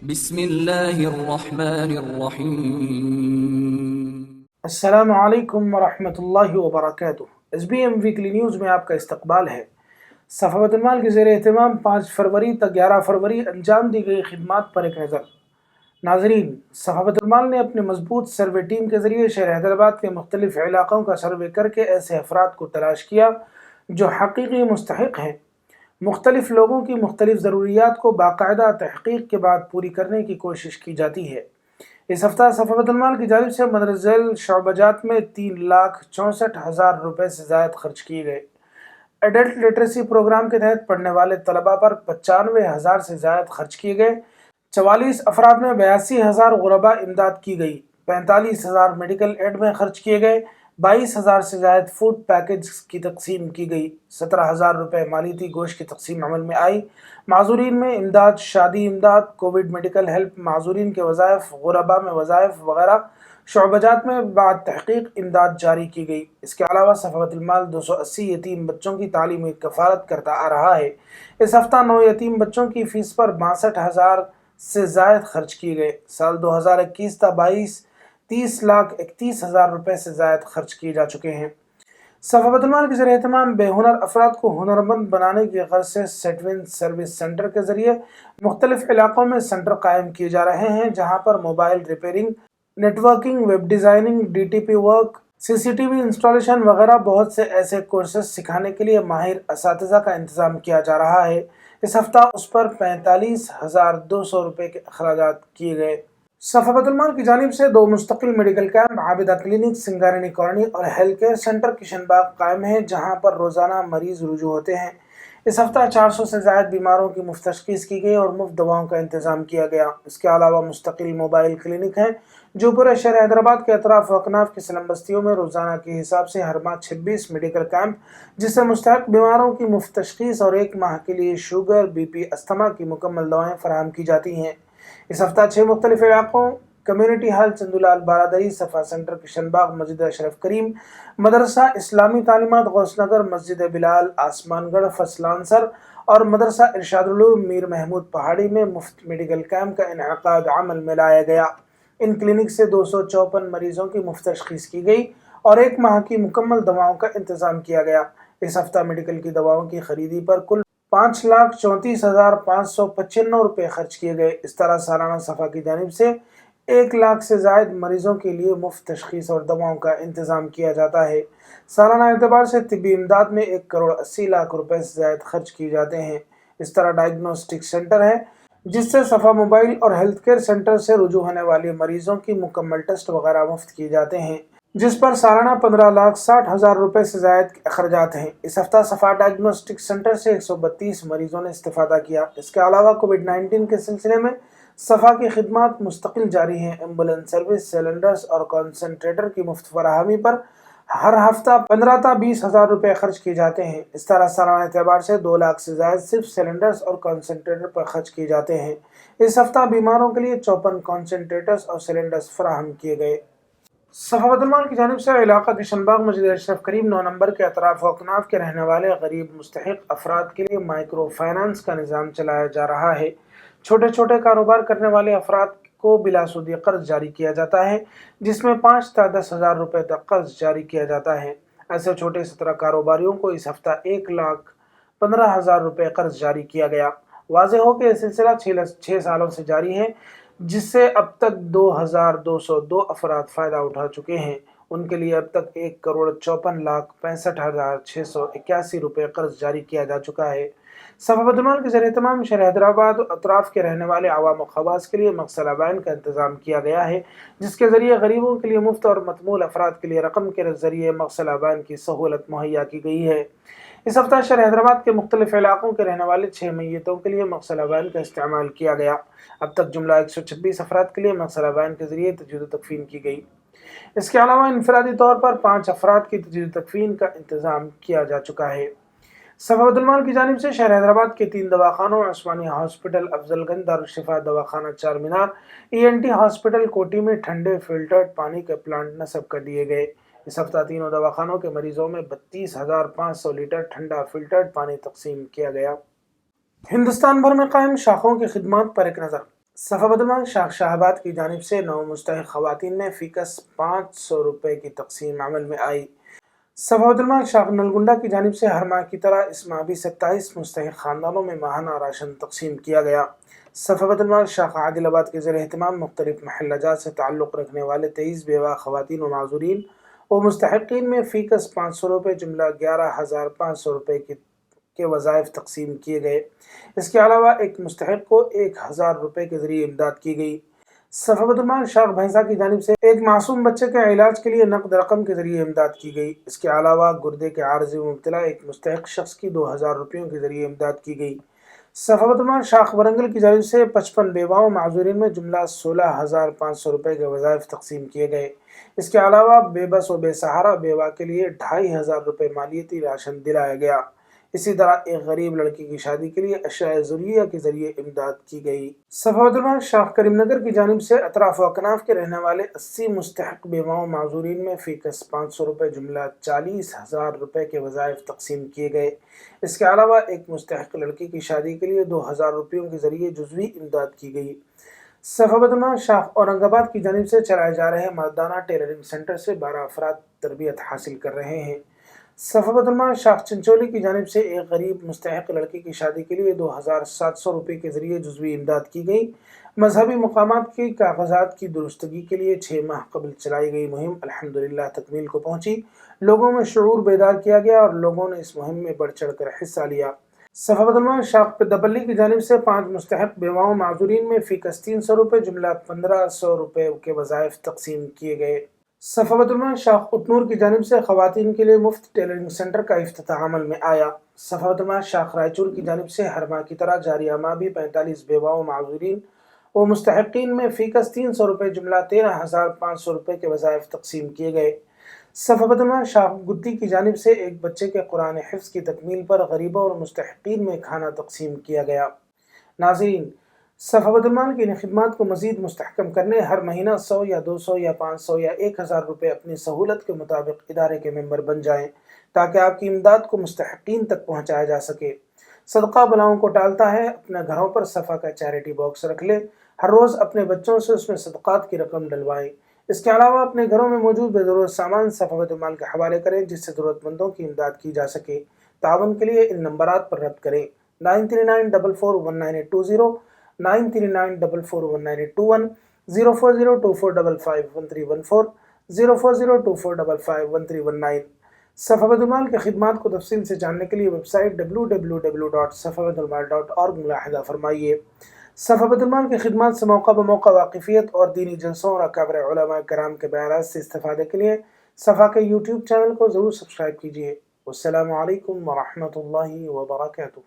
بسم اللہ الرحمن الرحیم۔ السلام علیکم ورحمۃ اللہ وبرکاتہ۔ S B M weekly news میں آپ کا استقبال ہے۔ صفا بیت المال کے زیر اہتمام 5 فروری تا 11 فروری انجام دی گئی خدمات پر ایک نظر۔ ناظرین، صفا بیت المال نے اپنی مضبوط سروے ٹیم کے ذریعے شہر حیدرآباد کے مختلف علاقوں کا سروے کر کے ایسے افراد کو تلاش کیا جو حقیقی مستحق ہیں۔ مختلف لوگوں کی مختلف ضروریات کو باقاعدہ تحقیق کے بعد پوری کرنے کی کوشش کی جاتی ہے۔ اس ہفتہ صفا بیت المال کی جانب سے مندرجہ ذیل شعبہ جات میں 3,64,000 روپے سے زائد خرچ کیے گئے۔ ایڈلٹ لٹریسی پروگرام کے تحت پڑھنے والے طلباء پر 95,000 سے زائد خرچ کیے گئے۔ 44 افراد میں 82,000 غربا امداد کی گئی۔ 45,000 میڈیکل ایڈ میں خرچ کیے گئے۔ 22,000 سے زائد فوڈ پیکج کی تقسیم کی گئی۔ 17,000 روپے مالیتی گوشت کی تقسیم عمل میں آئی۔ معذورین میں امداد، شادی امداد، کووڈ میڈیکل ہیلپ، معذورین کے وظائف، غربا میں وظائف وغیرہ شعبہ جات میں بعد تحقیق امداد جاری کی گئی۔ اس کے علاوہ صفا بیت المال 280 یتیم بچوں کی تعلیمی کفالت کرتا آ رہا ہے۔ اس ہفتہ 9 یتیم بچوں کی فیس پر 62,000 سے زائد خرچ کیے گئے۔ سال 2021 تا 22 30,31,000 روپے سے زائد خرچ کیے جا چکے ہیں۔ صفا بیت المال کے زیر اہتمام بے ہنر افراد کو ہنرمند بنانے کی غرض سے سیٹون سروس سینٹر کے ذریعے مختلف علاقوں میں سینٹر قائم کیے جا رہے ہیں، جہاں پر mobile repairing, networking, web designing, D T P work, C C T V installation وغیرہ بہت سے ایسے کورسز سکھانے کے لیے ماہر اساتذہ کا انتظام کیا جا رہا ہے۔ اس ہفتہ اس پر 45,200 روپے کے اخراجات کیے گئے۔ صفا بیت المال کی جانب سے 2 مستقل medical camp Abida clinic, Singareni colony اور health care centre Kishan Bagh قائم ہیں، جہاں پر روزانہ مریض رجوع ہوتے ہیں۔ اس ہفتہ 400 سے زائد بیماروں کی مفت تشخیص کی گئی اور مفت دواؤں کا انتظام کیا گیا۔ اس کے علاوہ مستقل موبائل کلینک ہیں جو پورے شہر حیدرآباد کے اطراف و اکناف کی سلم بستیوں میں روزانہ کے حساب سے ہر ماہ 26 میڈیکل کیمپ، جس سے مستحق بیماروں کی مفت تشخیص اور 1 ماہ کے لیے شوگر، بی پی، استھما کی مکمل دوائیں فراہم کی جاتی ہیں۔ اس ہفتہ 6 مختلف علاقوں کمیونٹی ہال چندولال بارادری، صفا سینٹر کشن باغ، مسجد اشرف کریم، مدرسہ اسلامی تعلیمات غوث نگر، مسجد بلال، آسمان گڑھ فصلانسر اور مدرسہ ارشاد العلوم میر محمود پہاڑی میں مفت میڈیکل کیمپ کا انعقاد عمل میں لایا گیا۔ ان کلینک سے 254 مریضوں کی مفت تشخیص کی گئی اور 1 ماہ کی مکمل دواؤں کا انتظام کیا گیا۔ اس ہفتہ میڈیکل کی دواؤں کی خریدی پر کل 5,34,595 روپے خرچ کیے گئے۔ اس طرح سالانہ صفا کی جانب سے 1 لاکھ سے زائد مریضوں کے لیے مفت تشخیص اور دواؤں کا انتظام کیا جاتا ہے۔ سالانہ اعتبار سے طبی امداد میں 1,80,00,000 روپے سے زائد خرچ کیے جاتے ہیں۔ اس طرح ڈائگنوسٹک سینٹر ہے جس سے صفا موبائل اور ہیلتھ کیئر سینٹر سے رجوع ہونے والے مریضوں کی مکمل ٹیسٹ وغیرہ مفت کیے جاتے ہیں، جس پر سالانہ 15,60,000 روپے سے زائد کے اخراجات ہیں۔ اس ہفتہ صفا ڈائگنوسٹک سینٹر سے 132 مریضوں نے استفادہ کیا۔ اس کے علاوہ کووڈ 19 کے سلسلے میں صفا کی خدمات مستقل جاری ہیں۔ ایمبولینس سروس، سلنڈرز اور کنسنٹریٹر کی مفت فراہمی پر ہر ہفتہ 15 تا 20,000 روپے خرچ کیے جاتے ہیں۔ اس طرح سالانہ اعتبار سے 2 لاکھ سے زائد صرف سلنڈرز اور کنسنٹریٹر پر خرچ کیے جاتے ہیں۔ اس ہفتہ بیماروں کے لیے 54 کنسنٹریٹرز اور سلنڈرز فراہم کیے گئے۔ صفا بیت المال کی جانب سے علاقہ کشن باغ، مسجد اشرف کریم 9 نمبر کے اطراف و اکناف کے رہنے والے غریب مستحق افراد کے لیے مائکرو فائنانس کا نظام چلایا جا رہا ہے۔ چھوٹے کاروبار کرنے والے افراد کو بلا سودی قرض جاری کیا جاتا ہے، جس میں 5 تا 10,000 روپے تک قرض جاری کیا جاتا ہے۔ ایسے چھوٹے 17 کاروباریوں کو اس ہفتہ 1,15,000 روپے قرض جاری کیا گیا۔ واضح ہو کہ یہ سلسلہ 6 سالوں سے جاری ہے، جس سے اب تک 2,202 افراد فائدہ اٹھا چکے ہیں۔ ان کے لیے اب تک 1,54,65,681 روپے قرض جاری کیا جا چکا ہے۔ صفا بیت المال کے زیر اہتمام شہر حیدرآباد و اطراف کے رہنے والے عوام و خواص کے لیے مغسلہ بین کا انتظام کیا گیا ہے، جس کے ذریعے غریبوں کے لیے مفت اور مطمول افراد کے لیے رقم کے ذریعے مغسلہ بین کی سہولت مہیا کی گئی ہے۔ اس ہفتہ شہر حیدرآباد کے مختلف علاقوں کے رہنے والے 6 میتوں کے لیے مغسلہ بین کا استعمال کیا گیا۔ اب تک جملہ 126 افراد کے لیے مغسلہ بین کے ذریعے تجویز و تکفین کی گئی۔ اس کے علاوہ انفرادی طور پر 5 افراد کی تجویز و تکفین کا انتظام کیا جا چکا ہے۔ صفا بیت المال کی جانب سے شہر حیدرآباد کے 3 دواخانوں، عثمانی ہاسپٹل افضل گنج، دارالشفا دواخانہ چار مینار، ENT ہاسپٹل کوٹی میں ٹھنڈے فلٹرڈ پانی کے پلانٹ نصب کر دیے گئے۔ اس ہفتہ تینوں دواخانوں کے مریضوں میں 32,500 لیٹر ٹھنڈا فلٹرڈ پانی تقسیم کیا گیا۔ ہندوستان بھر میں قائم شاخوں کی خدمات پر ایک نظر۔ صفوت شاخ شاہباد کی جانب سے 9 مستحق خواتین میں فی کس 500 روپے کی تقسیم عمل میں آئی۔ صفوت شاخ نلگنڈا کی جانب سے ہر ماہ کی طرح اس ماہ بھی 27 مستحق خاندانوں میں ماہانہ راشن تقسیم کیا گیا۔ صفوت شاخ عادل آباد کے زیر اہتمام مختلف محلہ جات سے تعلق رکھنے والے 23 بیوہ خواتین و معذورین و مستحقین میں فی کس 500 روپے جملہ 11,500 روپے کے وظائف تقسیم کیے گئے۔ اس کے علاوہ ایک مستحق کو 1,000 روپے کے ذریعے امداد کی گئی۔ صفوت شاخ بھینسا کی جانب سے ایک معصوم بچے کے علاج کے لیے نقد رقم کے ذریعے امداد کی گئی۔ اس کے علاوہ گردے کے عارضے میں مبتلا ایک مستحق شخص کی 2,000 روپیوں کے ذریعے امداد کی گئی۔ صفوت شاخ ورنگل کی جانب سے 55 بیواؤں معذورین میں جملہ 16,500 روپے کے وظائف تقسیم کیے گئے۔ اس کے علاوہ بے بس و بے سہارا بیوہ کے لیے 2,500 روپے مالیتی راشن دلایا گیا۔ اسی طرح ایک غریب لڑکی کی شادی کے لیے اشیاء ضروریہ کے ذریعے امداد کی گئی۔ صفوت شاخ کریم نگر کی جانب سے اطراف و اکناف کے رہنے والے 80 مستحق بیواؤں معذورین میں فی کس 500 روپے جملہ 40,000 روپے کے وظائف تقسیم کیے گئے۔ اس کے علاوہ ایک مستحق لڑکی کی شادی کے لیے 2,000 روپیوں کے ذریعے جزوی امداد کی گئی۔ صفوت شاخ اورنگ آباد کی جانب سے چلائے جا رہے مردانہ ٹیلرنگ سینٹر سے 12 افراد تربیت حاصل کر رہے ہیں۔ صفوت شاخ چنچولی کی جانب سے ایک غریب مستحق لڑکی کی شادی کے لیے 2,700 روپے کے ذریعے جزوی امداد کی گئی۔ مذہبی مقامات کی کاغذات کی درستگی کے لیے 6 ماہ قبل چلائی گئی مہم الحمدللہ تکمیل کو پہنچی۔ لوگوں میں شعور بیدار کیا گیا اور لوگوں نے اس مہم میں بڑھ چڑھ کر حصہ لیا۔ صفوت شاخ پدپلی کی جانب سے 5 مستحق بیواؤں معذورین میں فی کس 300 روپے جملہ 1,500 روپے کے وظائف تقسیم کیے گئے۔ صفوت شاخ اٹنور کی جانب سے خواتین کے لیے مفت ٹیلرنگ سینٹر کا افتتاح عمل میں آیا۔ صفوت شاخ رائچور کی جانب سے ہر ماہ کی طرح جاریہ ماہ بھی 45 بیواؤں معذورین و مستحقین میں فی کس 300 روپے جملہ 13,500 روپے کے وظائف تقسیم کیے گئے۔ صفوت شاخ گدی کی جانب سے ایک بچے کے قرآن حفظ کی تکمیل پر غریبوں اور مستحقین میں کھانا تقسیم کیا گیا۔ ناظرین، صفوت کی ان خدمات کو مزید مستحکم کرنے ہر مہینہ 100 یا 200 یا 500 یا 1,000 روپے اپنی سہولت کے مطابق ادارے کے ممبر بن جائیں تاکہ آپ کی امداد کو مستحقین تک پہنچایا جا سکے۔ صدقہ بلاؤں کو ٹالتا ہے، اپنے گھروں پر صفا کا چیریٹی باکس رکھ لیں، ہر روز اپنے بچوں سے اس میں صدقات کی رقم ڈلوائیں۔ اس کے علاوہ اپنے گھروں میں موجود بے ضرورت سامان صفوت کے حوالے کریں جس سے ضرورت مندوں کی امداد کی جا سکے۔ تعاون کے لیے ان نمبرات پر ربط کریں: 9394419820 9394419821 04024551314 04024551319۔ صفوت کے خدمات کو تفصیل سے جاننے کے لیے ویب سائٹ www.safawatalmal.org ملاحظہ فرمائیے۔ صفوت کی خدمات سے موقع بموقع واقفیت اور دینی جلسوں اور اکابر علماء کرام کے بیانات سے استفادے کے لیے صفا کے یوٹیوب چینل کو ضرور سبسکرائب کیجیے۔ والسلام علیکم ورحمۃ اللہ وبرکاتہ۔